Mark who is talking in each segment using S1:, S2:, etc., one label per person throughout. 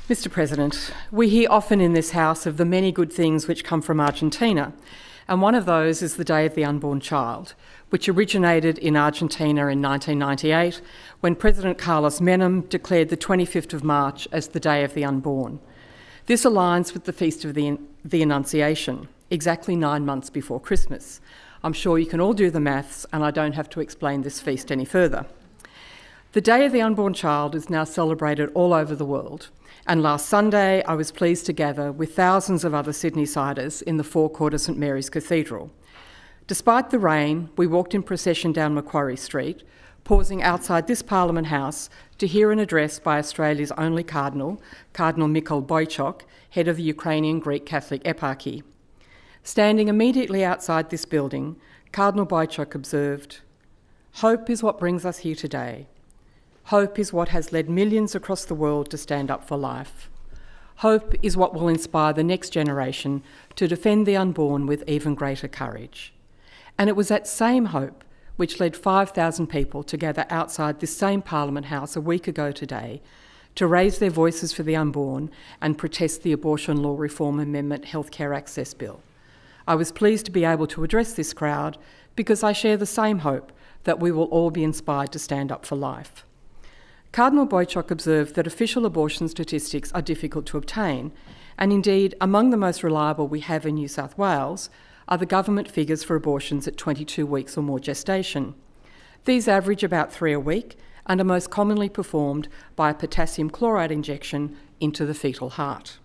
S1: Mr. President, we hear often in this House of the many good things which come from Argentina, and one of those is the Day of the Unborn Child, which originated in Argentina in 1998 when President Carlos Menem declared the 25th of March as the Day of the Unborn. This aligns with the Feast of the Annunciation, exactly 9 months before Christmas. I'm sure you can all do the maths, and I don't have to explain this feast any further. The Day of the Unborn Child is now celebrated all over the world, and last Sunday I was pleased to gather with thousands of other Sydney-siders in the forecourt of St Mary's Cathedral. Despite the rain, we walked in procession down Macquarie Street, pausing outside this Parliament House to hear an address by Australia's only Cardinal, Cardinal Mikhail Boychuk, head of the Ukrainian Greek Catholic Eparchy. Standing immediately outside this building, Cardinal Boychuk observed, "Hope is what brings us here today. Hope is what has led millions across the world to stand up for life. Hope is what will inspire the next generation to defend the unborn with even greater courage." And it was that same hope which led 5,000 people to gather outside this same Parliament House a week ago today to raise their voices for the unborn and protest the Abortion Law Reform Amendment Healthcare Access Bill. I was pleased to be able to address this crowd because I share the same hope that we will all be inspired to stand up for life. Cardinal Boychuk observed that official abortion statistics are difficult to obtain, and indeed among the most reliable we have in New South Wales are the government figures for abortions at 22 weeks or more gestation. These average about 3 a week and are most commonly performed by a potassium chloride injection into the fetal heart.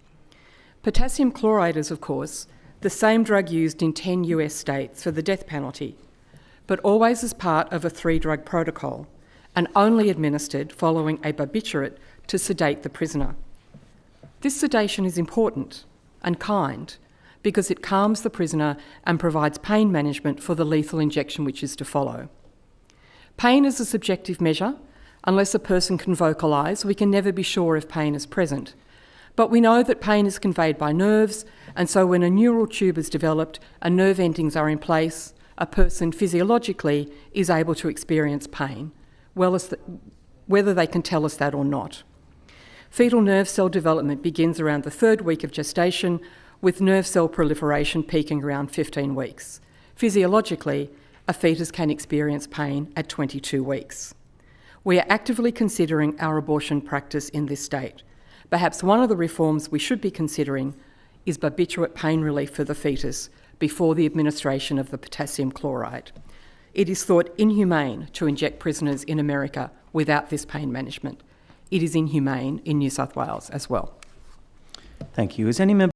S1: Potassium chloride is, of course, the same drug used in 10 US states for the death penalty, but always as part of a 3-drug protocol, and only administered following a barbiturate to sedate the prisoner. This sedation is important and kind because it calms the prisoner and provides pain management for the lethal injection which is to follow. Pain is a subjective measure. Unless a person can vocalise, we can never be sure if pain is present. But we know that pain is conveyed by nerves, and so when a neural tube is developed and nerve endings are in place, a person physiologically is able to experience pain, whether they can tell us that or not. Fetal nerve cell development begins around the 3rd week of gestation, with nerve cell proliferation peaking around 15 weeks. Physiologically, a fetus can experience pain at 22 weeks. We are actively considering our abortion practice in this state. Perhaps one of the reforms we should be considering is barbiturate pain relief for the fetus before the administration of the potassium chloride. It is thought inhumane to inject prisoners in America without this pain management. It is inhumane in New South Wales as well.
S2: Thank you. Is any member